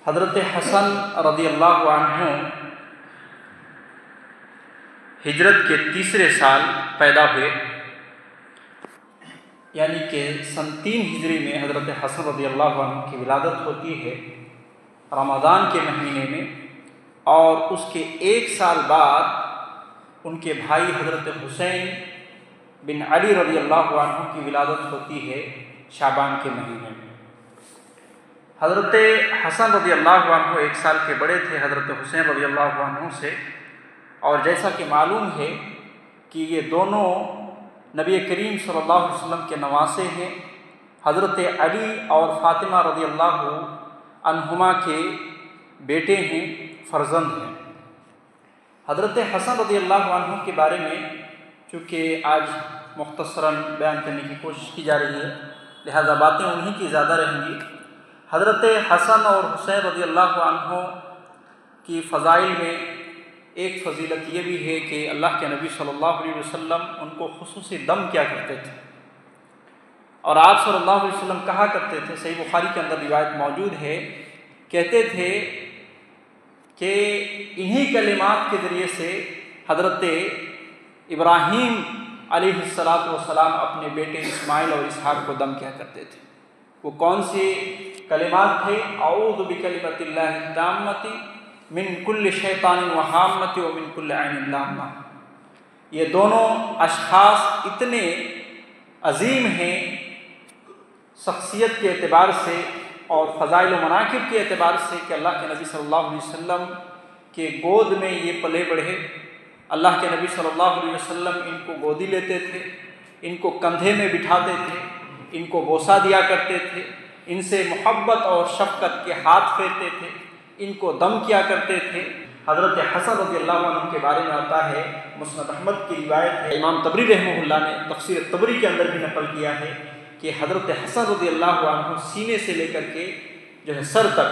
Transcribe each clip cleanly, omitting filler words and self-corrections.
حضرت حسن رضی اللہ عنہ ہجرت کے تیسرے سال پیدا ہوئے، یعنی کہ سن 3 ہجری میں حضرت حسن رضی اللہ عنہ کی ولادت ہوتی ہے رمضان کے مہینے میں، اور اس کے 1 سال بعد ان کے بھائی حضرت حسین بن علی رضی اللہ عنہ کی ولادت ہوتی ہے شعبان کے مہینے میں۔ حضرت حسن رضی اللہ عنہ 1 سال کے بڑے تھے حضرت حسین رضی اللہ عنہ سے، اور جیسا کہ معلوم ہے کہ یہ دونوں نبی کریم صلی اللہ علیہ وسلم کے نواسے ہیں، حضرت علی اور فاطمہ رضی اللہ عنہما کے بیٹے ہیں، فرزند ہیں۔ حضرت حسن رضی اللہ عنہ کے بارے میں چونکہ آج مختصراً بیان کرنے کی کوشش کی جا رہی ہے، لہذا باتیں انہی کی زیادہ رہیں گی۔ حضرت حسن اور حسین رضی اللہ عنہ کی فضائل میں ایک فضیلت یہ بھی ہے کہ اللہ کے نبی صلی اللہ علیہ وسلم ان کو خصوصی دم کیا کرتے تھے، اور آپ صلی اللہ علیہ وسلم کہا کرتے تھے، صحیح بخاری کے اندر روایت موجود ہے، کہتے تھے کہ انہی کلمات کے ذریعے سے حضرت ابراہیم علیہ السلام اپنے بیٹے اسماعیل اور اسحاق کو دم کیا کرتے تھے۔ وہ کون سے کلمات تھے؟ اعوذ بکلمۃ اللہ التامۃ من کل شیطان وہامۃ ومن کل عین لامہ۔ یہ دونوں اشخاص اتنے عظیم ہیں شخصیت کے اعتبار سے اور فضائل و مناقب کے اعتبار سے کہ اللہ کے نبی صلی اللہ علیہ وسلم کے گود میں یہ پلے بڑھے۔ اللہ کے نبی صلی اللہ علیہ وسلم ان کو گودی لیتے تھے، ان کو کندھے میں بٹھاتے تھے، ان کو بوسہ دیا کرتے تھے، ان سے محبت اور شفقت کے ہاتھ پھیرتے تھے، ان کو دم کیا کرتے تھے۔ حضرت حسن رضی اللہ عنہ کے بارے میں آتا ہے، مسند احمد کی روایت ہے، امام طبری رحمہ اللہ نے تفسیر طبری کے اندر بھی نقل کیا ہے کہ حضرت حسن رضی اللہ عنہ سینے سے لے کر کے جو ہے سر تک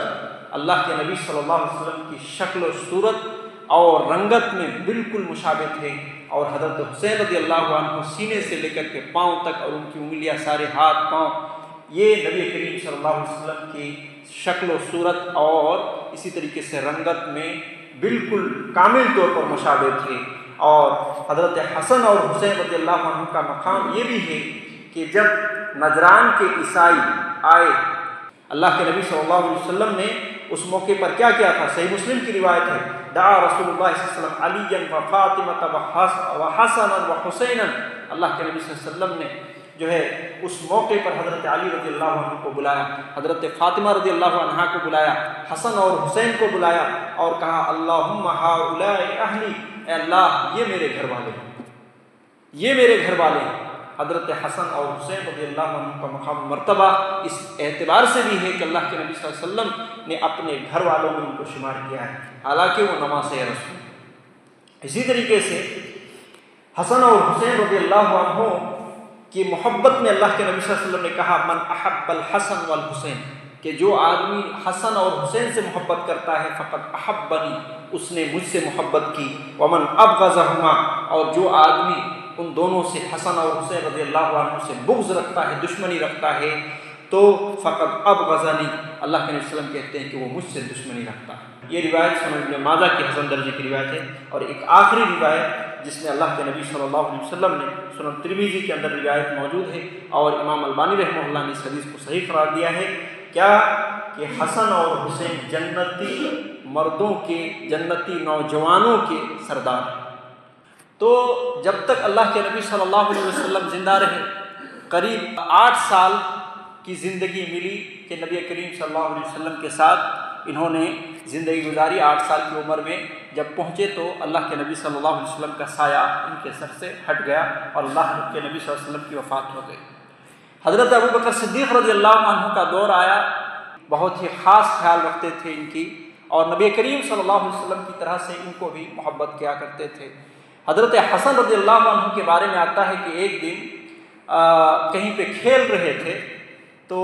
اللہ کے نبی صلی اللہ علیہ وسلم کی شکل و صورت اور رنگت میں بالکل مشابہ تھے، اور حضرت حسین رضی اللہ عنہ سینے سے لے کر کے پاؤں تک اور ان کی انگلیاں، سارے ہاتھ پاؤں، یہ نبی کریم صلی اللہ علیہ وسلم کی شکل و صورت اور اسی طریقے سے رنگت میں بالکل کامل طور پر مشابہ تھے۔ اور حضرت حسن اور حسین رضی اللہ عنہ کا مقام یہ بھی ہے کہ جب نجران کے عیسائی آئے، اللہ کے نبی صلی اللہ علیہ وسلم نے اس موقع پر کیا کیا تھا؟ صحیح مسلم کی روایت ہے، دعا رسول اللہ صلی اللہ علیہ وسلم علی و فاطمہ و حسن و حسین۔ اللہ کے نبی صلی اللہ علیہ وسلم نے جو ہے اس موقع پر حضرت علی رضی اللہ عنہ کو بلایا، حضرت فاطمہ رضی اللہ عنہا کو بلایا، حسن اور حسین کو بلایا، اور کہا اللہم ہؤلاء اہلی، اے اللہ یہ میرے گھر والے ہیں، یہ میرے گھر والے ہیں۔ حضرت حسن اور حسین رضی اللہ عنہ کا مقام مرتبہ اس اعتبار سے بھی ہے کہ اللہ کے نبی صلی اللہ علیہ وسلم نے اپنے گھر والوں میں ان کو شمار کیا ہے، حالانکہ وہ نواسے رسول۔ اسی طریقے سے حسن اور حسین رضی اللہ عنہ کی محبت میں اللہ کے نبی صلی اللہ علیہ وسلم نے کہا من احب الحسن والحسین، کہ جو آدمی حسن اور حسین سے محبت کرتا ہے فقط احبنی، اس نے مجھ سے محبت کی، ومن ابغضہما، اور جو آدمی ان دونوں سے حسن اور حسین رضی اللہ عنہ سے بغض رکھتا ہے، دشمنی رکھتا ہے، تو فقط ابغضنی، اللہ کے نبی صلی اللہ علیہ وسلم کہتے ہیں کہ وہ مجھ سے دشمنی رکھتا ہے۔ یہ روایت سنن ابن ماجہ کی حسن درجے کی روایت ہے۔ اور ایک آخری روایت جس میں اللہ کے نبی صلی اللہ علیہ وسلم نے، سنن ترمذی کے اندر روایت موجود ہے، اور امام البانی رحمہ اللہ نے اس حدیث کو صحیح قرار دیا ہے، کیا کہ حسن اور حسین جنتی مردوں کے، جنتی نوجوانوں کے سردار ہیں۔ تو جب تک اللہ کے نبی صلی اللہ علیہ وسلم زندہ رہے، قریب 8 سال کی زندگی ملی کہ نبی کریم صلی اللہ علیہ وسلم کے ساتھ انہوں نے زندگی گزاری۔ 8 سال کی عمر میں جب پہنچے تو اللہ کے نبی صلی اللہ علیہ وسلم کا سایہ ان کے سر سے ہٹ گیا اور اللہ کے نبی صلی اللہ علیہ وسلم کی وفات ہو گئی۔ حضرت ابوبکر صدیق رضی اللہ عنہ کا دور آیا، بہت ہی خاص خیال رکھتے تھے ان کی، اور نبی کریم صلی اللہ علیہ وسلم کی طرح سے ان کو بھی محبت کیا کرتے تھے۔ حضرت حسن رضی اللہ عنہ کے بارے میں آتا ہے کہ ایک دن کہیں پہ کھیل رہے تھے، تو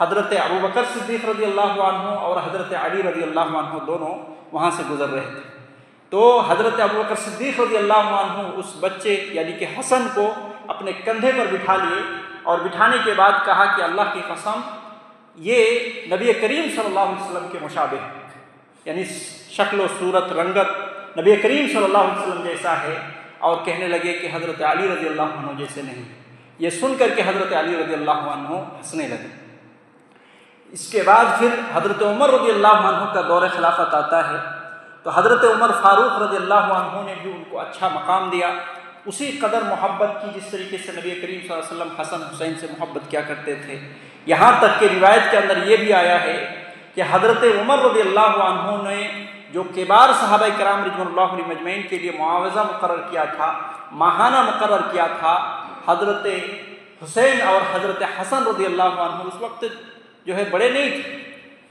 حضرت ابوبکر صدیق رضی اللہ عنہ اور حضرت علی رضی اللہ عنہ دونوں وہاں سے گزر رہے تھے، تو حضرت ابوبکر صدیق رضی اللہ عنہ اس بچے یعنی کہ حسن کو اپنے کندھے پر بٹھا لیے، اور بٹھانے کے بعد کہا کہ اللہ کی قسم یہ نبی کریم صلی اللہ علیہ وسلم کے مشابہ ہے، یعنی شکل و صورت رنگت نبی کریم صلی اللہ علیہ وسلم جیسا ہے، اور کہنے لگے کہ حضرت علی رضی اللہ عنہ جیسے نہیں۔ یہ سن کر کے حضرت علی رضی اللہ عنہ ہنسنے لگے۔ اس کے بعد پھر حضرت عمر رضی اللہ عنہ کا دور خلافت آتا ہے، تو حضرت عمر فاروق رضی اللہ عنہ نے بھی ان کو اچھا مقام دیا، اسی قدر محبت کی جس طریقے سے نبی کریم صلی اللہ علیہ وسلم حسن حسین سے محبت کیا کرتے تھے۔ یہاں تک کہ روایت کے اندر یہ بھی آیا ہے کہ حضرت عمر رضی اللہ عنہ نے جو کبار صحابہ کرام رضوان اللہ علیہم اجمعین کے لیے معاوضہ مقرر کیا تھا، ماہانہ مقرر کیا تھا، حضرت حسین اور حضرت حسن رضی اللہ عنہ اس وقت جو ہے بڑے نہیں تھے،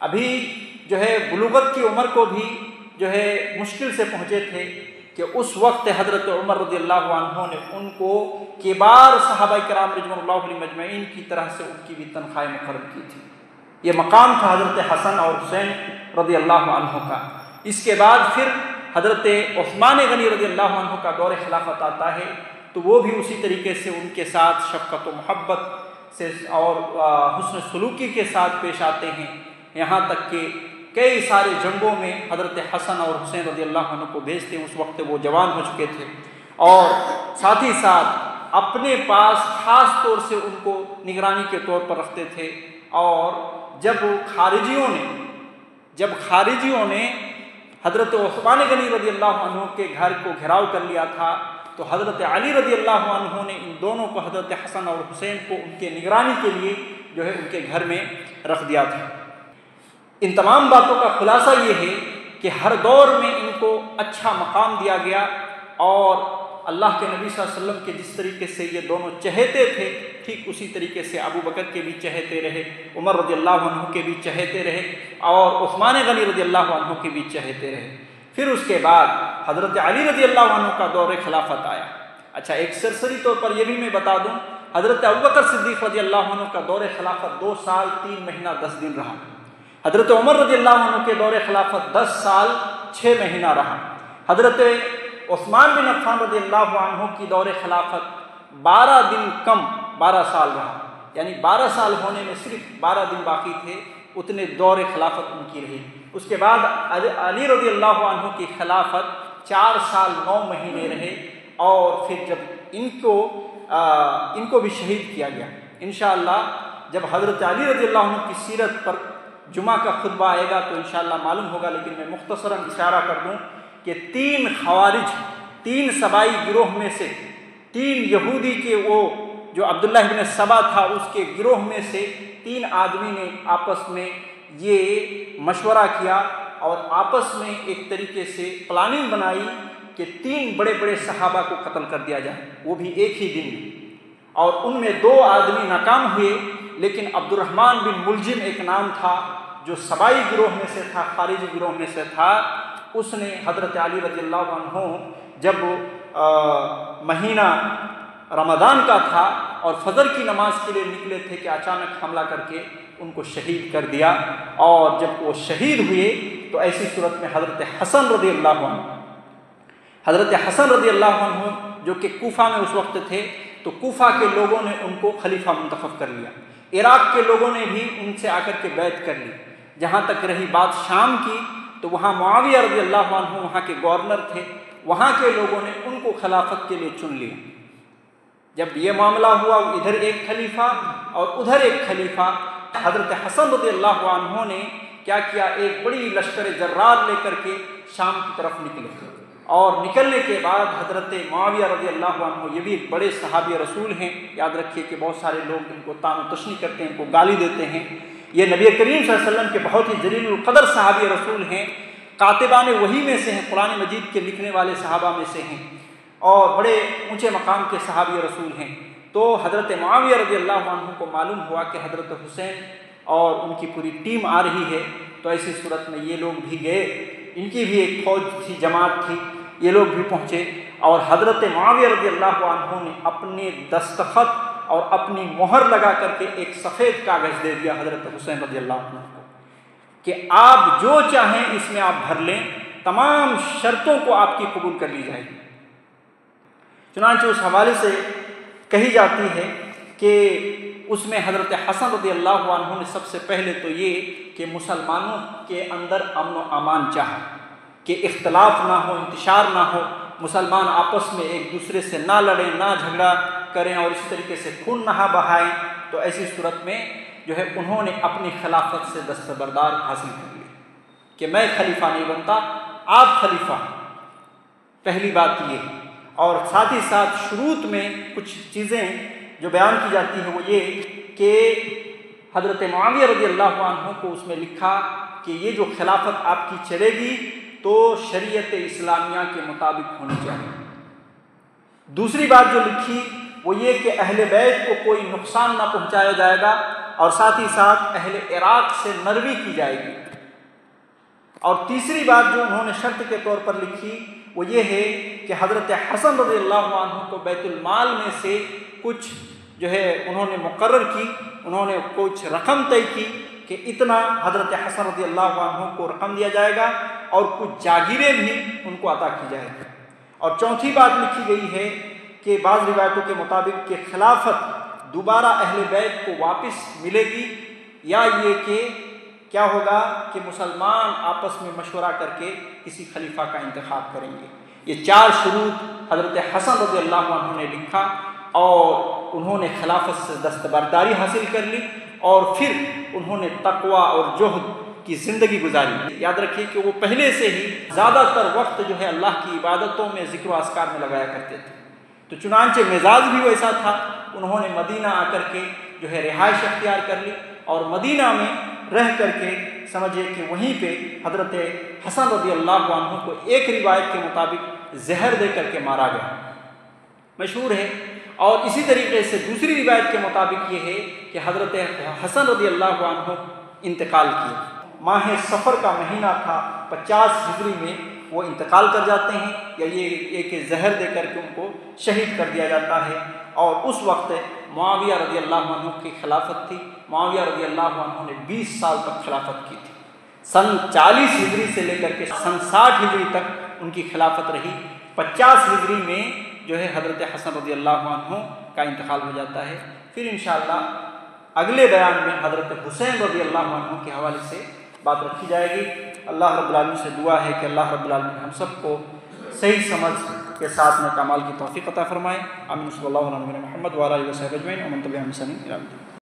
ابھی جو ہے بلوغت کی عمر کو بھی جو ہے مشکل سے پہنچے تھے، کہ اس وقت حضرت عمر رضی اللہ عنہ نے ان کو کبار صحابہ کرام رضوان اللہ علیہم اجمعین کی طرح سے ان کی بھی تنخواہ مقرر کی تھی۔ یہ مقام تھا حضرت حسن اور حسین رضی اللہ عنہ کا۔ اس کے بعد پھر حضرت عثمان غنی رضی اللہ عنہ کا دور خلافت آتا ہے، تو وہ بھی اسی طریقے سے ان کے ساتھ شفقت و محبت سے اور حسن سلوکی کے ساتھ پیش آتے ہیں، یہاں تک کہ کئی سارے جنگوں میں حضرت حسن اور حسین رضی اللہ عنہ کو بھیجتے ہیں۔ اس وقت وہ جوان ہو چکے تھے، اور ساتھ ہی ساتھ اپنے پاس خاص طور سے ان کو نگرانی کے طور پر رکھتے تھے، اور جب خارجیوں نے حضرت عثمان غنی رضی اللہ عنہ کے گھر کو گھیراؤ کر لیا تھا، تو حضرت علی رضی اللہ عنہ نے ان دونوں کو، حضرت حسن اور حسین کو، ان کے نگرانی کے لیے جو ہے ان کے گھر میں رکھ دیا تھا۔ ان تمام باتوں کا خلاصہ یہ ہے کہ ہر دور میں ان کو اچھا مقام دیا گیا، اور اللہ کے نبی صلی اللہ علیہ وسلم کے جس طریقے سے یہ دونوں چہیتے تھے، ٹھیک اسی طریقے سے ابو بکر کے بھی چہیتے رہے، عمر رضی اللہ عنہ کے بھی چہیتے رہے، اور عثمان غنی رضی اللہ عنہ کے بھی چہیتے رہے۔ پھر اس کے بعد حضرت علی رضی اللہ عنہ کا دور خلافت آیا۔ اچھا، ایک سرسری طور پر یہ بھی میں بتا دوں، حضرت ابوبکر صدیق رضی اللہ عنہ کا دور خلافت 2 سال 3 مہینہ 10 دن رہا۔ حضرت عمر رضی اللہ عنہ کے دور خلافت 10 سال 6 مہینہ رہا۔ حضرت عثمان بن عفان رضی اللہ عنہ کی دور خلافت 12 دن کم 12 سال رہا، یعنی 12 سال ہونے میں صرف 12 دن باقی تھے، اتنے دور خلافت ان کی رہی۔ اس کے بعد علی رضی اللہ عنہ کی خلافت 4 سال 9 مہینے رہے، اور پھر جب ان کو بھی شہید کیا گیا۔ انشاءاللہ جب حضرت علی رضی اللہ عنہ کی سیرت پر جمعہ کا خطبہ آئے گا تو انشاءاللہ معلوم ہوگا، لیکن میں مختصراً اشارہ کر دوں کہ 3 خوارج، 3 سبائی گروہ میں سے 3 یہودی کے، وہ جو عبداللہ بن سبا تھا اس کے گروہ میں سے 3 آدمی نے آپس میں یہ مشورہ کیا، اور آپس میں ایک طریقے سے پلاننگ بنائی کہ 3 بڑے بڑے صحابہ کو قتل کر دیا جائے، وہ بھی ایک ہی دن میں، اور ان میں 2 آدمی ناکام ہوئے، لیکن عبد الرحمن بن ملجم ایک نام تھا جو سبائی گروہ میں سے تھا، خارجی گروہ میں سے تھا، اس نے حضرت علی رضی اللہ عنہ جب مہینہ رمضان کا تھا اور فجر کی نماز کے لیے نکلے تھے کہ اچانک حملہ کر کے ان کو شہید کر دیا، اور جب وہ شہید ہوئے تو ایسی صورت میں حضرت حسن رضی اللہ عنہ جو کہ کوفہ میں اس وقت تھے، تو کوفہ کے لوگوں نے ان کو خلیفہ منتخب کر لیا، عراق کے لوگوں نے بھی ان سے آ کر کے بیعت کر لی۔ جہاں تک رہی بات شام کی، تو وہاں معاویہ رضی اللہ عنہ وہاں کے گورنر تھے، وہاں کے لوگوں نے ان کو خلافت کے لیے چن لیا۔ جب یہ معاملہ ہوا، ادھر ایک خلیفہ اور ادھر ایک خلیفہ، حضرت حسن رضی اللہ عنہ نے کیا کیا، ایک بڑی لشکر جرار لے کر کے شام کی طرف نکلے، اور نکلنے کے بعد حضرت معاویہ رضی اللہ عنہ، یہ بھی ایک بڑے صحابی رسول ہیں، یاد رکھیے کہ بہت سارے لوگ ان کو طعن و تشنیع کرتے ہیں، ان کو گالی دیتے ہیں، یہ نبی کریم صلی اللہ علیہ وسلم کے بہت ہی جلیل القدر صحابی رسول ہیں، کاتبان وحی میں سے ہیں، قرآن مجید کے لکھنے والے صحابہ میں سے ہیں، اور بڑے اونچے مقام کے صحابی رسول ہیں۔ تو حضرت معاویہ رضی اللہ عنہ کو معلوم ہوا کہ حضرت حسین اور ان کی پوری ٹیم آ رہی ہے، تو ایسی صورت میں یہ لوگ بھی گئے، ان کی بھی ایک فوج تھی، جماعت تھی، یہ لوگ بھی پہنچے، اور حضرت معاویہ رضی اللہ عنہ نے اپنے دستخط اور اپنی مہر لگا کر کے ایک سفید کاغذ دے دیا حضرت حسین رضی اللہ عنہ کو کہ آپ جو چاہیں اس میں آپ بھر لیں، تمام شرطوں کو آپ کی قبول کر لی جائے گی۔ چنانچہ اس حوالے سے کہی جاتی ہے کہ اس میں حضرت حسن رضی اللہ عنہ نے سب سے پہلے تو یہ کہ مسلمانوں کے اندر امن و امان چاہا کہ اختلاف نہ ہو، انتشار نہ ہو، مسلمان آپس میں ایک دوسرے سے نہ لڑیں، نہ جھگڑا کریں اور اسی طریقے سے خون نہ بہائیں۔ تو ایسی صورت میں جو ہے انہوں نے اپنی خلافت سے دستبردار حاصل کر لی کہ میں خلیفہ نہیں بنتا، آپ خلیفہ ہیں۔ پہلی بات یہ، اور ساتھ ہی ساتھ شروط میں کچھ چیزیں جو بیان کی جاتی ہیں وہ یہ کہ حضرت معاویہ رضی اللہ عنہ کو اس میں لکھا کہ یہ جو خلافت آپ کی چلے گی تو شریعت اسلامیہ کے مطابق ہونی چاہیے۔ دوسری بات جو لکھی وہ یہ کہ اہل بیت کو کوئی نقصان نہ پہنچایا جائے گا، اور ساتھ ہی ساتھ اہل عراق سے نرمی کی جائے گی۔ اور تیسری بات جو انہوں نے شرط کے طور پر لکھی وہ یہ ہے کہ حضرت حسن رضی اللہ عنہ کو بیت المال میں سے کچھ جو ہے انہوں نے مقرر کی، انہوں نے کچھ رقم طے کی کہ اتنا حضرت حسن رضی اللہ عنہ کو رقم دیا جائے گا اور کچھ جاگیریں بھی ان کو عطا کی جائے گی۔ اور چوتھی بات لکھی گئی ہے کہ بعض روایتوں کے مطابق کہ خلافت دوبارہ اہل بیت کو واپس ملے گی، یا یہ کہ کیا ہوگا کہ مسلمان آپس میں مشورہ کر کے کسی خلیفہ کا انتخاب کریں گے۔ یہ چار شروط حضرت حسن رضی اللہ عنہ نے لکھا اور انہوں نے خلافت سے دستبرداری حاصل کر لی، اور پھر انہوں نے تقوی اور زہد کی زندگی گزاری۔ یاد رکھیے کہ وہ پہلے سے ہی زیادہ تر وقت جو ہے اللہ کی عبادتوں میں، ذکر و اذکار میں لگایا کرتے تھے۔ تو چنانچہ مزاج بھی ویسا تھا، انہوں نے مدینہ آ کر کے جو ہے رہائش اختیار کر لی، اور مدینہ میں رہ کر کے سمجھے کہ وہیں پہ حضرت حسن رضی اللہ عنہ کو ایک روایت کے مطابق زہر دے کر کے مارا گیا، مشہور ہے۔ اور اسی طریقے سے دوسری روایت کے مطابق یہ ہے کہ حضرت حسن رضی اللہ عنہ انتقال کیے۔ ماہ صفر کا مہینہ تھا، 50 ہجری میں وہ انتقال کر جاتے ہیں، یا یہ ایک زہر دے کر کے ان کو شہید کر دیا جاتا ہے۔ اور اس وقت معاویہ رضی اللہ عنہ کی خلافت تھی۔ معاویہ رضی اللہ عنہ نے 20 سال تک خلافت کی تھی، سن 40 ہجری سے لے کر کے سن 60 ہجری تک ان کی خلافت رہی۔ 50 ہجری میں جو ہے حضرت حسن رضی اللہ عنہ کا انتقال ہو جاتا ہے۔ پھر انشاءاللہ اگلے بیان میں حضرت حسین رضی اللہ عنہ کے حوالے سے بات رکھی جائے گی۔ اللہ رب العالمین سے دعا ہے کہ اللہ رب العالمین ہم سب کو صحیح سمجھ کے ساتھ میں کمال کی توفیق عطا فرمائے۔ آمین۔ صلی اللہ علیہ وسلم محمد وعلی آلہ وصحبہ اجمعین ومن تبعهم بإحسان إلى يوم الدين۔